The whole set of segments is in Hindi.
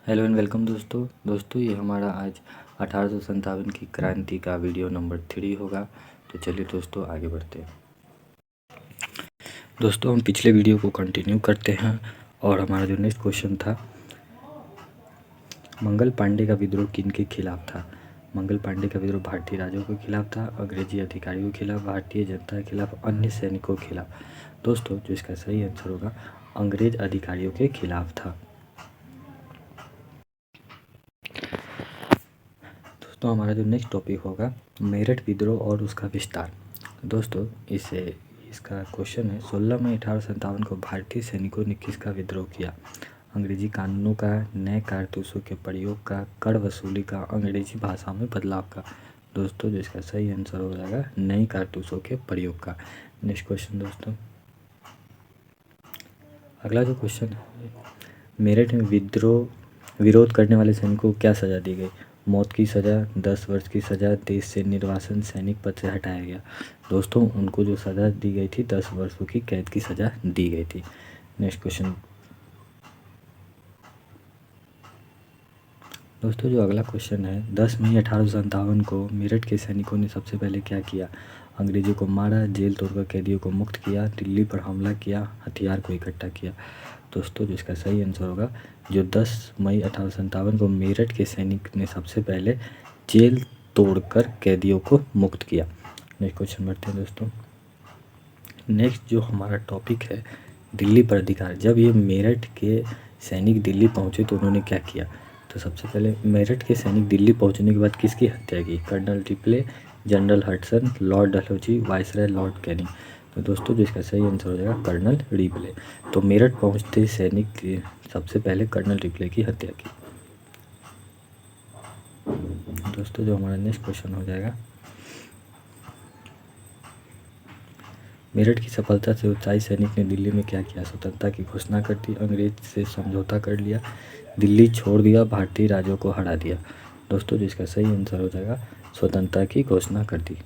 हेलो एंड वेलकम दोस्तों ये हमारा आज 1857 की क्रांति का वीडियो नंबर 3 होगा। तो चलिए दोस्तों आगे बढ़ते हैं। दोस्तों हम पिछले वीडियो को कंटिन्यू करते हैं और हमारा जो नेक्स्ट क्वेश्चन था, मंगल पांडे का विद्रोह किन के खिलाफ था। मंगल पांडे का विद्रोह भारतीय राजाओं के खिलाफ था, अंग्रेजी अधिकारियों के खिलाफ, भारतीय जनता के खिलाफ, अन्य सैनिकों के खिलाफ। दोस्तों जो इसका सही आंसर होगा अंग्रेज अधिकारियों के खिलाफ था। तो हमारा जो नेक्स्ट टॉपिक होगा मेरठ विद्रोह और उसका विस्तार। दोस्तों इसका क्वेश्चन है 16 मई 1857 को भारतीय सैनिकों ने किसका विद्रोह किया। अंग्रेजी कानूनों का, नए कारतूसों के प्रयोग का, कर वसूली का, अंग्रेजी भाषा में बदलाव का। दोस्तों जो इसका सही आंसर हो जाएगा नई कारतूसों के प्रयोग का। नेक्स्ट क्वेश्चन दोस्तों, अगला जो क्वेश्चन है, मेरठ में विरोध करने वाले सैनिकों को क्या सज़ा दी गई। मौत की सज़ा, 10 वर्ष की सज़ा, देश से निर्वासन, सैनिक पद से हटाया गया। दोस्तों उनको जो सज़ा दी गई थी 10 वर्षों की कैद की सज़ा दी गई थी। नेक्स्ट क्वेश्चन दोस्तों, जो अगला क्वेश्चन है 10 मई 1857 को मेरठ के सैनिकों ने सबसे पहले क्या किया। अंग्रेजों को मारा, जेल तोड़कर कैदियों को मुक्त किया, दिल्ली पर हमला किया, हथियार को इकट्ठा किया। दोस्तों जो इसका सही आंसर होगा जो 10 मई 1857 को मेरठ के सैनिक ने सबसे पहले जेल तोड़कर कैदियों को मुक्त किया। नेक्स्ट क्वेश्चन बढ़ते हैं दोस्तों। नेक्स्ट जो हमारा टॉपिक है दिल्ली पर अधिकार। जब ये मेरठ के सैनिक दिल्ली पहुँचे तो उन्होंने क्या किया। तो सबसे पहले मेरठ के सैनिक दिल्ली पहुँचने के बाद किसकी हत्या की। Colonel Ripley, General Hudson, Lord Dalhousie, Viceroy Lord Canning. तो दोस्तों जो इसका सही आंसर हो जाएगा कर्नल रिप्ले। तो मेरठ पहुँचते सैनिक सबसे पहले कर्नल रिप्ले की हत्या की। दोस्तों जो हमारा नेक्स्ट क्वेश्चन हो जाएगा, मेरठ की सफलता से उत्साहित सैनिक ने दिल्ली में क्या किया। स्वतंत्रता की घोषणा कर दी, अंग्रेज से समझौता कर लिया, दिल्ली छोड़ दिया, भारतीय राज्यों को हरा दिया। दोस्तों जो इसका सही आंसर हो जाएगा स्वतंत्रता की घोषणा कर दी।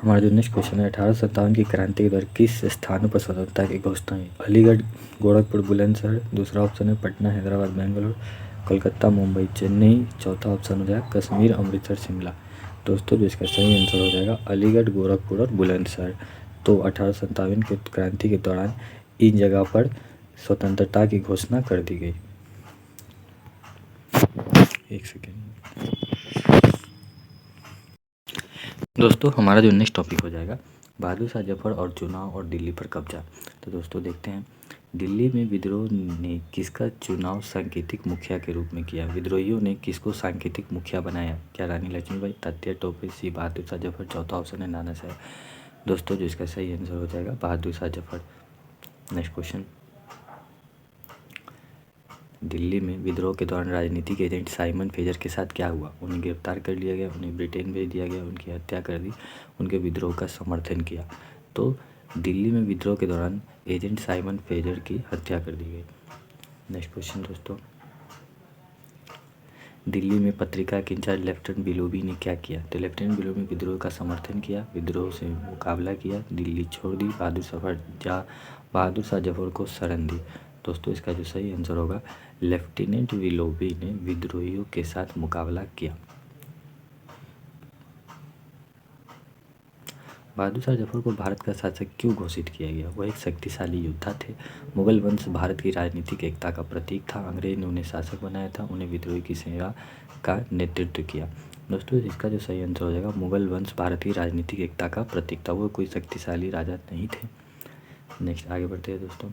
हमारा जो नेक्स्ट क्वेश्चन है 1857 की क्रांति के दौरान किस स्थानों पर स्वतंत्रता की घोषणा हुई। अलीगढ़, गोरखपुर, बुलंदशहर। दूसरा ऑप्शन है पटना, हैदराबाद, बेंगलोर, कोलकाता, मुंबई, चेन्नई। चौथा ऑप्शन हो जाएगा कश्मीर, अमृतसर, शिमला। दोस्तों जो इसका सही आंसर हो जाएगा अलीगढ़, गोरखपुर और बुलंदशहर। तो 1857 के क्रांति के दौरान इन जगह पर स्वतंत्रता की घोषणा कर दी गई। एक सेकेंड दोस्तों, हमारा जो नेक्स्ट टॉपिक हो जाएगा बहादुर शाह जफर और चुनाव और दिल्ली पर कब्जा। तो दोस्तों देखते हैं दिल्ली में विद्रोह ने किसका चुनाव सांकेतिक मुखिया के रूप में किया। विद्रोहियों ने किसको सांकेतिक मुखिया बनाया। क्या रानी लक्ष्मीबाई, तात्या टोपे, सी बहादुर शाह जफर। चौथा ऑप्शन है नाना साहब। दोस्तों जो इसका सही आंसर हो जाएगा बहादुर शाह जफर। नेक्स्ट क्वेश्चन, दिल्ली में विद्रोह के दौरान राजनीतिक एजेंट साइमन फेजर के साथ क्या हुआ। उन्हें गिरफ्तार कर लिया गया, उन्हें ब्रिटेन भेज दिया गया, उनकी हत्या कर दी, उनके विद्रोह का समर्थन किया। तो दिल्ली में विद्रोह के दौरान एजेंट साइमन फेजर की हत्या कर दी गई। नेक्स्ट क्वेश्चन दोस्तों, दिल्ली में पत्रिका के इंचार्ज लेफ्टिनेंट बिलोबी ने क्या किया। तो लेफ्टिनेंट बिलोबी ने विद्रोह का समर्थन किया, विद्रोह से मुकाबला किया, दिल्ली छोड़ दी, बहादुर शाह जफर को शरण दी। दोस्तों इसका जो सही आंसर होगा लेफ्टिनेंट बिलोबी ने विद्रोहियों के साथ मुकाबला किया। बहादुर शाह जफर को भारत का शासक क्यों घोषित किया गया। वह एक शक्तिशाली योद्धा थे, मुगल वंश भारत की राजनीतिक एकता का प्रतीक था, अंग्रेज ने उन्हें शासक बनाया था, उन्हें विद्रोही की सेवा का नेतृत्व किया। दोस्तों इसका जो सही आंसर हो जाएगा मुगल वंश भारत की राजनीतिक एकता का प्रतीक था, वो कोई शक्तिशाली राजा नहीं थे। नेक्स्ट आगे बढ़ते हैं दोस्तों,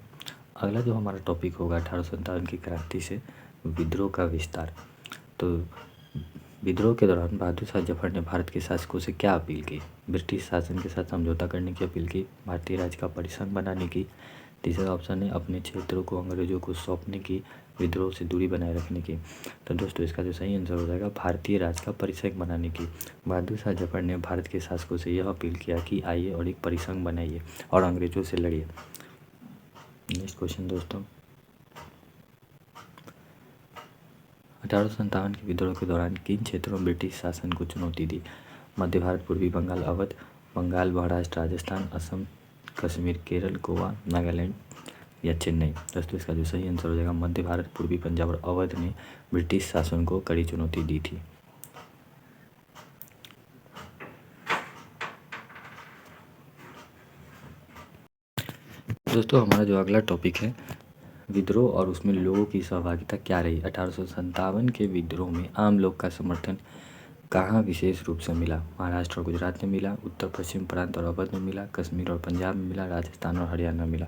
अगला जो हमारा टॉपिक होगा 1857 की क्रांति से विद्रोह का विस्तार। तो विद्रोह के दौरान बहादुर शाह जफर ने भारत के शासकों से क्या अपील की। ब्रिटिश शासन के साथ समझौता करने की अपील की, भारतीय राज्य का परिसंघ बनाने की। तीसरा ऑप्शन है अपने क्षेत्रों को अंग्रेजों को सौंपने की, विद्रोह से दूरी बनाए रखने की। तो दोस्तों इसका जो सही आंसर हो जाएगा भारतीय राज्य का परिसंघ बनाने की। बहादुर शाह जफर ने भारत के शासकों से यह अपील किया कि आइए और एक परिसंघ बनाइए और अंग्रेजों से लड़िए। नेक्स्ट क्वेश्चन दोस्तों, 1857 के विद्रोह के दौरान किन क्षेत्रों में ब्रिटिश शासन को चुनौती दी। मध्य भारत, पूर्वी बंगाल, अवध, बंगाल, महाराष्ट्र, राजस्थान, असम, कश्मीर, केरल, गोवा, नागालैंड। या चेन्नई। दोस्तों इसका जो सही आंसर हो जाएगा मध्य भारत, पूर्वी पंजाब और अवध ने ब्रिटिश शासन को कड़ी चुनौती दी थी। दोस्तों हमारा जो अगला टॉपिक है विद्रोह और उसमें लोगों की सहभागिता क्या रही। 1857 के विद्रोह में आम लोग का समर्थन कहाँ विशेष रूप से मिला। महाराष्ट्र और गुजरात में मिला, उत्तर पश्चिम प्रांत और अवध में मिला, कश्मीर और पंजाब में मिला, राजस्थान और हरियाणा में मिला।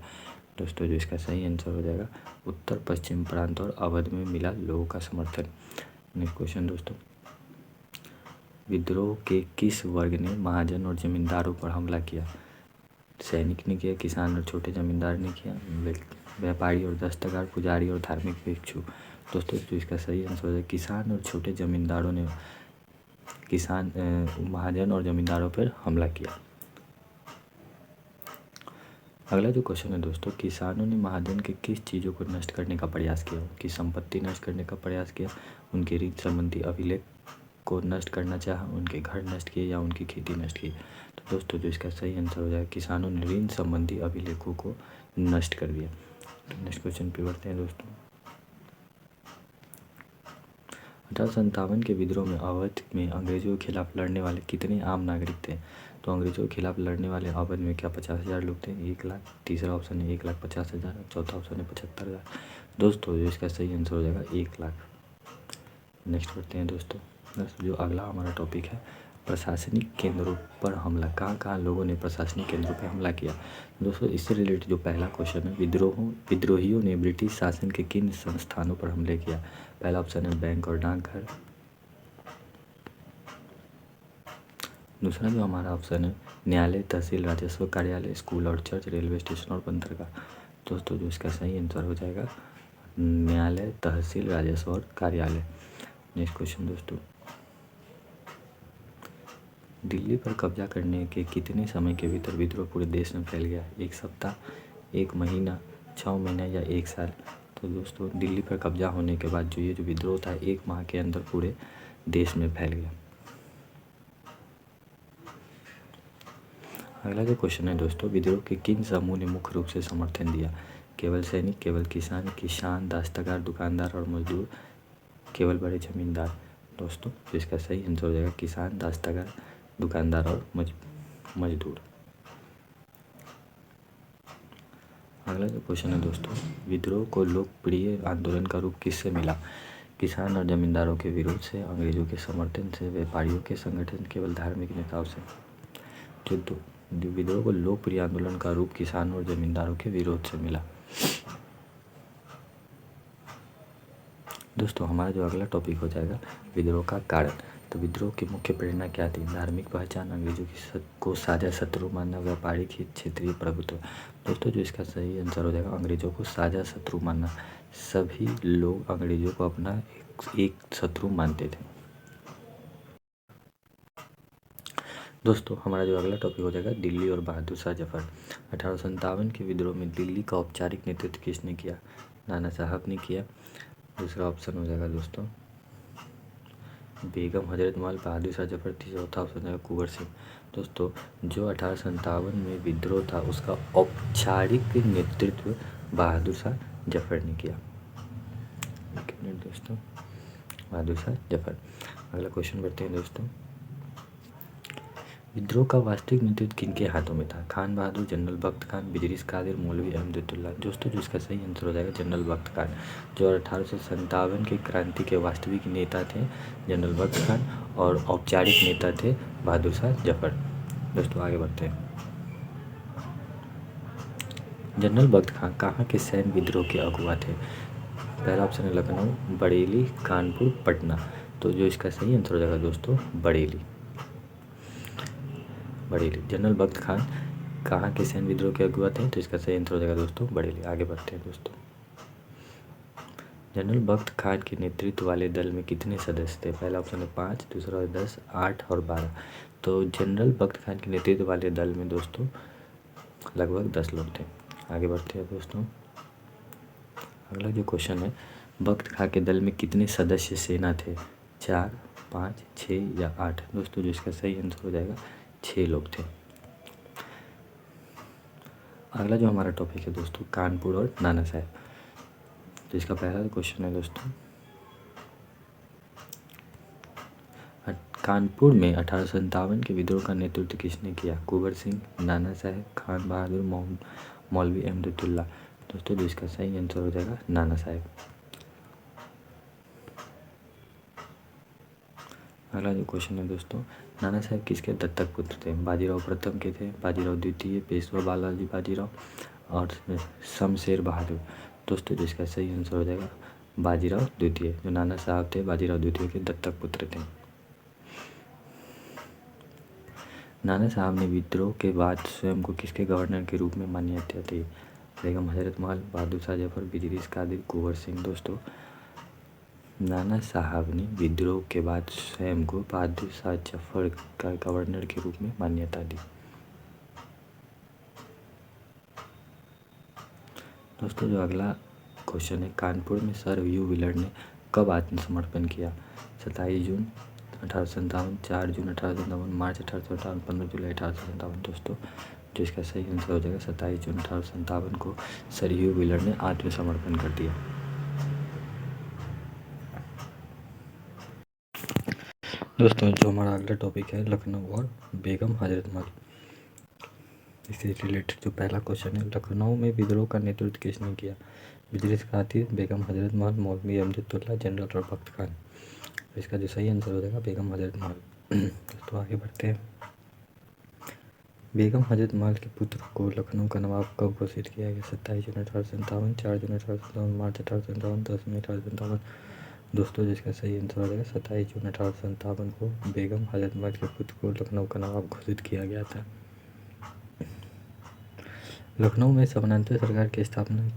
दोस्तों जो इसका सही आंसर हो जाएगा उत्तर पश्चिम प्रांत और अवध में मिला लोगों का समर्थन। नेक्स्ट क्वेश्चन दोस्तों, विद्रोह के किस वर्ग ने महाजन और जमींदारों पर हमला किया। सैनिक ने किया, किसान और छोटे जमींदार ने किया, व्यापारी और दस्तकार, पुजारी और धार्मिक भिक्षु। दोस्तों जो इसका सही आंसर हो जाएगा किसान और छोटे जमींदारों ने महाजन और जमींदारों पर हमला किया। अगला जो क्वेश्चन है दोस्तों, किसानों ने महाजन के किस चीज़ों को नष्ट करने का प्रयास किया। उनकी संपत्ति नष्ट करने का प्रयास किया, उनके रीत संबंधी अभिलेख को नष्ट करना चाहा, उनके घर नष्ट किए या उनकी खेती नष्ट की। तो दोस्तों जो इसका सही आंसर हो जाएगा किसानों ने ऋण संबंधी अभिलेखों को नष्ट कर दिया। तो नेक्स्ट क्वेश्चन पे बढ़ते हैं दोस्तों, 1857 के विद्रोह में अवध में अंग्रेजों के खिलाफ लड़ने वाले कितने आम नागरिक थे। तो अंग्रेजों के खिलाफ लड़ने वाले अवध में क्या 50,000 लोग थे। 1 लाख। तीसरा ऑप्शन है 1,50,000। चौथा ऑप्शन है 75,000। दोस्तों जो इसका सही आंसर हो जाएगा 1 लाख। नेक्स्ट बढ़ते हैं दोस्तों, जो अगला हमारा टॉपिक है प्रशासनिक केंद्रों पर हमला। कहाँ कहाँ लोगों ने प्रशासनिक केंद्रों पर हमला किया। दोस्तों इससे रिलेटेड जो पहला क्वेश्चन है विद्रोहियों ने ब्रिटिश शासन के किन संस्थानों पर हमले किया। पहला ऑप्शन है बैंक और डाकघर। दूसरा जो हमारा ऑप्शन है न्यायालय, तहसील, राजस्व कार्यालय, स्कूल और चर्च, रेलवे स्टेशन और बंदरगाह। दोस्तों जो इसका सही आंसर हो जाएगा न्यायालय, तहसील, राजस्व और कार्यालय। नेक्स्ट क्वेश्चन दोस्तों, दिल्ली पर कब्जा करने के कितने समय के भीतर विद्रोह पूरे देश में फैल गया। 1 सप्ताह, 1 महीना, 6 महीना या 1 साल। तो दोस्तों दिल्ली पर कब्जा होने के बाद जो विद्रोह था 1 माह के अंदर पूरे देश में फैल गया। अगला जो क्वेश्चन है दोस्तों, विद्रोह के किन समूह ने मुख्य रूप से समर्थन दिया। केवल सैनिक, केवल किसान, दस्तकार, दुकानदार और मजदूर, केवल बड़े जमींदार। दोस्तों तो इसका सही आंसर हो जाएगा किसान, दस्तकार, दुकानदार और मजदूर। अगला जो क्वेश्चन है दोस्तों, विद्रोह को लोकप्रिय आंदोलन का रूप किससे मिला। किसान और जमींदारों के विरोध से, अंग्रेजों के समर्थन से, व्यापारियों के संगठन, केवल धार्मिक नेताओं से। जो विद्रोह को लोकप्रिय आंदोलन का रूप किसान और जमींदारों के विरोध से मिला। दोस्तों हमारा जो अगला टॉपिक हो जाएगा विद्रोह का कारण। तो विद्रोह की मुख्य प्रेरणा क्या थी। धार्मिक पहचान, अंग्रेजों को साझा शत्रु मानना, व्यापारिक हित, क्षेत्रीय प्रभुत्व। दोस्तों जो इसका सही आंसर हो जाएगा अंग्रेजों को साझा शत्रु मानना। सभी लोग अंग्रेजों को अपना एक शत्रु मानते थे। दोस्तों हमारा जो अगला टॉपिक हो जाएगा दिल्ली और बहादुर शाह जफर। 1857 के विद्रोह में दिल्ली का औपचारिक नेतृत्व किसने किया। नाना साहब ने किया। दूसरा ऑप्शन हो जाएगा दोस्तों बेगम हजरत महल, बहादुर शाह जफर। चौथा ऑप्शन हो जाएगा कुंवर सिंह। दोस्तों जो 1857 में विद्रोह था उसका औपचारिक नेतृत्व बहादुर शाह जफर ने किया। एक मिनट दोस्तों, बहादुर शाह जफर। अगला क्वेश्चन बढ़ते हैं दोस्तों, विद्रोह का वास्तविक नेतृत्व किनके हाथों में था। खान बहादुर, जनरल बख्त खान, बिजरिस कादिर, मौलवी अहमदुल्ला। दोस्तों जो इसका सही आंसर हो जाएगा जनरल बख्त खान। जो 1857 के क्रांति के वास्तविक नेता थे जनरल बख्त खान और औपचारिक नेता थे बहादुर शाह जफर। दोस्तों आगे बढ़ते हैं, जनरल बख्त खान कहाँ के सैन्य विद्रोह के अगुवा थे। पहला ऑप्शन है लखनऊ, बरेली, कानपुर, पटना। तो जो इसका सही आंसर हो जाएगा दोस्तों बरेली। जनरल बख्त खान कहाँ के सैन्य विद्रोह के अगुवा थे। तो इसका सही आंसर हो जाएगा दोस्तों बरेली। आगे बढ़ते हैं दोस्तों, जनरल बख्त खान के नेतृत्व वाले दल में कितने सदस्य थे। पहला ऑप्शन है 5, दूसरा है 10, 8 और 12। तो जनरल बख्त खान के नेतृत्व वाले दल में दोस्तों लगभग 10 लोग थे। आगे बढ़ते हैं दोस्तों, अगला जो क्वेश्चन है बख्त खान के दल में कितने सदस्य सेना थे। 4, 5, 6 या 8। दोस्तों जो इसका सही आंसर हो जाएगा 6 लोग थे। अगला जो हमारा टॉपिक है दोस्तों, कानपुर और नाना साहेब। तो इसका पहला क्वेश्चन है दोस्तों, कानपुर में 1857 के विद्रोह का नेतृत्व किसने किया? कुंवर सिंह, नाना साहेब, खान बहादुर, मौलवी अहमदुल्ला। दोस्तों जो इसका सही आंसर हो जाएगा नाना साहेब। अगला जो क्वेश्चन है दोस्तों, नाना साहेब किसके दत्तक पुत्र थे? बाजीराव प्रथम के थे, बाजीराव द्वितीय, पेशवा बालाजी बाजीराव और शमशेर बहादुर। दोस्तों जो इसका सही आंसर हो जाएगा बाजीराव द्वितीय। जो नाना साहब थे बाजीराव द्वितीय के दत्तक पुत्र थे। नाना साहब ने विद्रोह के बाद स्वयं को किसके गवर्नर के रूप में मान्यता दी? बेगम हजरत महल, बहादुर शाह जफर, बिजलिस कादिर, कुंवर सिंह। दोस्तों नाना साहब ने विद्रोह के बाद स्वयं को बहादुर शाह जफर का गवर्नर के रूप में मान्यता दी। दोस्तों जो अगला क्वेश्चन है, कानपुर में सर यू विलर ने कब आत्मसमर्पण किया? 27 जून 1857, 4 जून 1857, मार्च 1857, 15 जुलाई 1857। दोस्तों जो इसका सही आंसर हो जाएगा 27 जून 1857 को सर यू विलर ने आत्मसमर्पण कर दिया। दोस्तों जो हमारा अगला टॉपिक है, लखनऊ और बेगम हजरत महल। इससे रिलेटेड जो पहला क्वेश्चन है, लखनऊ में विद्रोह का नेतृत्व किसने किया? बिजलिस कादिर, बेगम हजरत महल, मौलवी अहमदुल्ला, जनरल और बख्त खान। इसका जो सही आंसर हो जाएगा बेगम हजरत महल। दोस्तों आगे बढ़ते हैं। बेगम हजरत महल के पुत्र को लखनऊ का नवाब कब घोषित किया गया? 27 जून 1857, 4 जून 1857, मार्च 1857, 10 मई 1857। दोस्तों जिसका सही आंसर हो जाएगा 27 जून 1857 को बेगम हजरत महल के पुत्र को लखनऊ का नवाब घोषित किया गया था। लखनऊ में समानांतर सरकार की स्थापना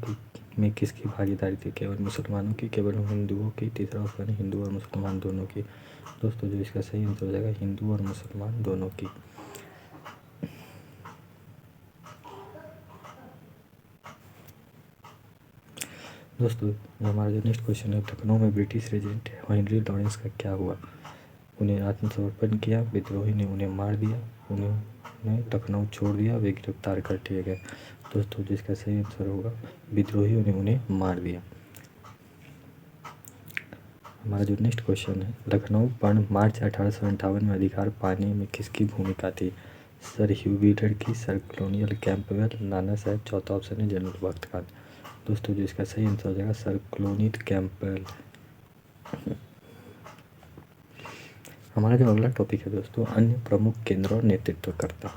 में किसकी भागीदारी थी? केवल मुसलमानों की, केवल हिंदुओं की? तीसरा ऑप्शन है हिंदू और मुसलमान दोनों की। दोस्तों जो इसका सही आंसर हो जाएगा हिंदू और मुसलमान दोनों की। दोस्तों हमारा जो नेक्स्ट क्वेश्चन है, लखनऊ में ब्रिटिश रेजिडेंट हेनरी लॉरेंस का क्या हुआ? उन्हें आत्मसमर्पण किया, विद्रोही ने उन्हें मार दिया, उन्होंने लखनऊ छोड़ दिया, वे गिरफ्तार कर लिए गए। दोस्तों जिसका सही आंसर होगा विद्रोहियों ने उन्हें मार दिया। हमारा जो नेक्स्ट क्वेश्चन है, लखनऊ पर मार्च 1858 में अधिकार पाने में किसकी भूमिका थी? सर ह्यू व्हीलर की, सर कॉलोनियल कैंपबेल, नाना साहब। चौथा ऑप्शन है जनरल बख्त खान। दोस्तों जो इसका सही आंसर हो जाएगा सर कॉलोनियल कैंपबेल। हमारा जो अगला टॉपिक है दोस्तों, अन्य प्रमुख केंद्र और नेतृत्वकर्ता।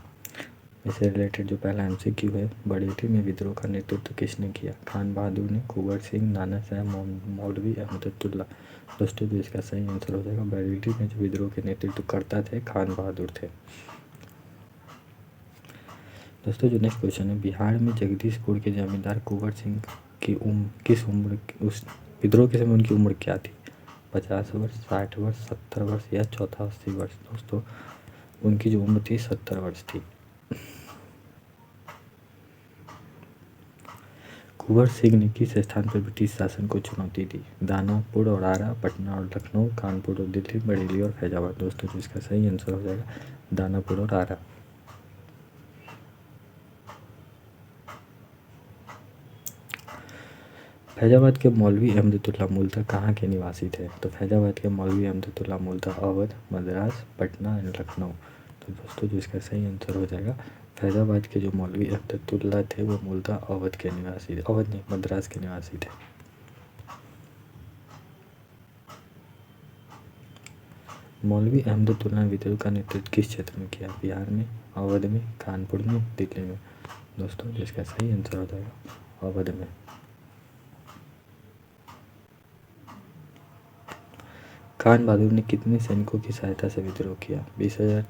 इससे रिलेटेड जो पहला एमसीक्यू है, बरेली में विद्रोह का नेतृत्व किसने किया? खान बहादुर ने, कुंवर सिंह, नाना साहब, मौलवी अहमदुल्ला। दोस्तों जो इसका सही आंसर हो जाएगा बरेली में जो विद्रोह के नेतृत्व करता थे खान बहादुर थे। दोस्तों जो नेक्स्ट क्वेश्चन है, बिहार में जगदीशपुर के जमींदार कुंवर सिंह की किस उम्र उस विद्रोह के समय उनकी उम्र क्या थी? 50 वर्ष, 60 वर्ष, 70 वर्ष या चौथा 80 वर्ष। दोस्तों उनकी जो उम्र थी 70 वर्ष थी। कुंवर सिंह ने किस स्थान पर ब्रिटिश शासन को चुनौती दी? दानापुर और आरा, पटना और लखनऊ, कानपुर और दिल्ली, बरेली और फैजाबाद। दोस्तों जो इसका सही आंसर हो जाएगा दानापुर और आरा। फैजाबाद के मौलवी अहमदुल्ला मूलतः कहाँ के निवासी थे? तो फैजाबाद के मौलवी अहमदुल्ला मूलतः अवध, मद्रास, पटना एंड लखनऊ। तो दोस्तों जो इसका सही आंसर हो जाएगा फैजाबाद के जो मौलवी अहमदुल्ला थे वो मूलतः अवध के निवासी थे, अवध नहीं मद्रास के निवासी थे। मौलवी अहमदुल्ला ने विद्रोह का नेतृत्व किस क्षेत्र में किया? बिहार में, अवध में, कानपुर में, दिल्ली में। दोस्तों जिसका सही आंसर हो जाएगा अवध में। खान बहादुर ने कितने सैनिकों की सहायता से विद्रोह किया? 20,000,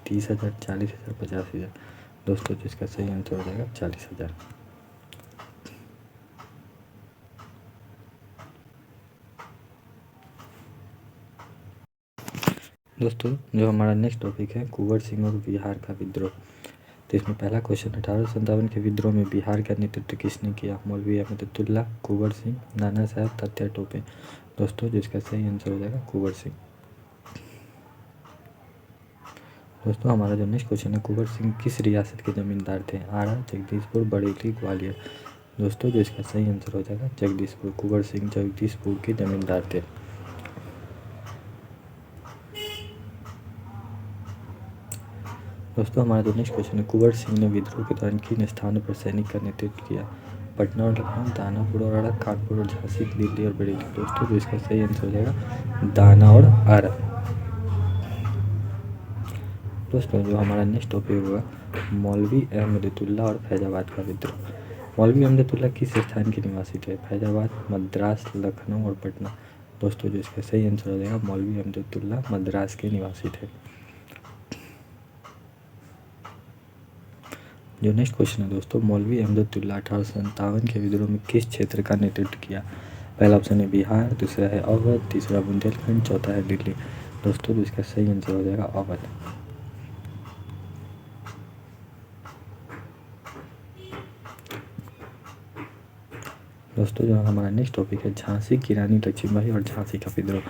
30,000, 40,000, 50,000। दोस्तों जिसका सही आंसर हो जाएगा 40,000। दोस्तों जो हमारा नेक्स्ट टॉपिक है, कुंवर सिंह और बिहार का विद्रोह। तो इसमें पहला क्वेश्चन, 1857 के विद्रोह में बिहार का नेतृत्व किसने किया? मौलवी अहमदुल्ला, कुंवर सिंह, नाना साहब, तात्या टोपे। दोस्तों जिसका सही आंसर हो जाएगा कुंवर सिंह। दोस्तों हमारा जो नेक्स्ट क्वेश्चन है, कुंवर सिंह किस रियासत के ज़मींदार थे? आरा, जगदीशपुर, बरेली, ग्वालियर। दोस्तों जो इसका सही आंसर हो जाएगा जगदीशपुर। कुंवर सिंह जगदीशपुर के ज़मींदार थे। दोस्तों हमारा जो नेक्स्ट क्वेश्चन है, कुंवर सिंह ने विद्रोह के दौरान किन स्थानों पर सैनिक का नेतृत्व किया? पटना और लखनऊ, दानापुर और आरा, कानपुर और झांसी, दिल्ली और बरेली। दोस्तों जो इसका सही आंसर हो जाएगा दाना और आरा। दोस्तों जो हमारा नेक्स्ट टॉपिक होगा, मौलवी अहमदुल्ला और फैजाबाद का विद्रोह। मौलवी अहमदुल्ला किस स्थान के निवासी थे? फैजाबाद, मद्रास, लखनऊ और पटना। दोस्तों जो इसका सही आंसर हो जाएगा मौलवी अहमदुल्ला मद्रास के निवासी थे। जो नेक्स्ट क्वेश्चन है दोस्तों, मौलवी अहमदुल्ला 1857 के विद्रोह में किस क्षेत्र का नेतृत्व किया? पहला ऑप्शन है बिहार, दूसरा है अवध, तीसरा बुंदेलखंड, चौथा है दिल्ली। दोस्तों तो इसका सही आंसर हो जाएगा अवध। दोस्तों जो हमारा नेक्स्ट टॉपिक है, झांसी की रानी लक्ष्मीबाई और झांसी का विद्रोह।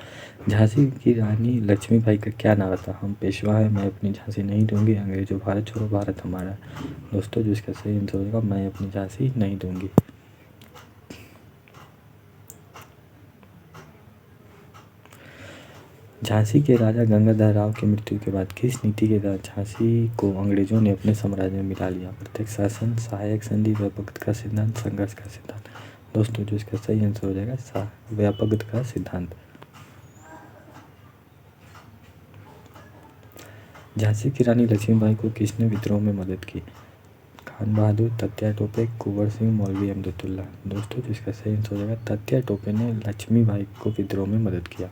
झांसी की रानी लक्ष्मीबाई का क्या नारा था? हम पेशवा हैं, मैं अपनी झांसी नहीं दूंगी, अंग्रेजों भारत छोड़ो, भारत हमारा। दोस्तों जो इसका सही आंसर होगा मैं अपनी झांसी नहीं दूंगी। झांसी के राजा गंगाधर राव की मृत्यु के बाद किस नीति के तहत झांसी को अंग्रेजों ने अपने साम्राज्य में मिला लिया? प्रत्यक्ष शासन, सहायक संधि, व्यापक का सिद्धांत, संघर्ष का सिद्धांत। दोस्तों जो इसका सही आंसर हो जाएगा व्यापक का सिद्धांत। झांसी की रानी लक्ष्मीबाई को किसने विद्रोह में मदद की? खान बहादुर, तात्या टोपे, कुंवर सिंह, मौलवी अहमदुल्ला। दोस्तों जो इसका सही आंसर हो जाएगा तात्या टोपे ने लक्ष्मीबाई को विद्रोह में मदद किया।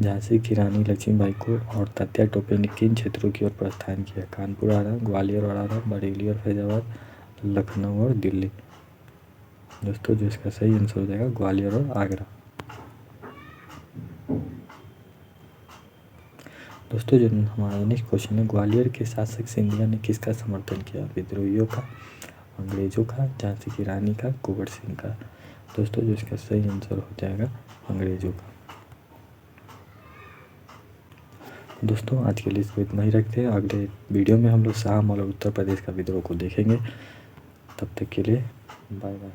झांसी की रानी लक्ष्मीबाई को और तात्या टोपे ने किन क्षेत्रों की ओर प्रस्थान किया? कानपुर, आरा, ग्वालियर और आरा, बरेली और फैजाबाद, लखनऊ और दिल्ली। दोस्तों जो इसका सही आंसर हो जाएगा ग्वालियर और आगरा। दोस्तों जो हमारा नेक्स्ट क्वेश्चन है, ग्वालियर के शासक सिंधिया ने किसका समर्थन किया? विद्रोहियों का, अंग्रेजों का, झांसी की रानी का, कुंवर सिंह का। दोस्तों जो इसका सही आंसर हो जाएगा अंग्रेजों का। दोस्तों आज के लिए इसको इतना ही रखते हैं। अगले वीडियो में हम लोग शाम और उत्तर प्रदेश का विद्रोह को देखेंगे। तब तक के लिए बाय बाय।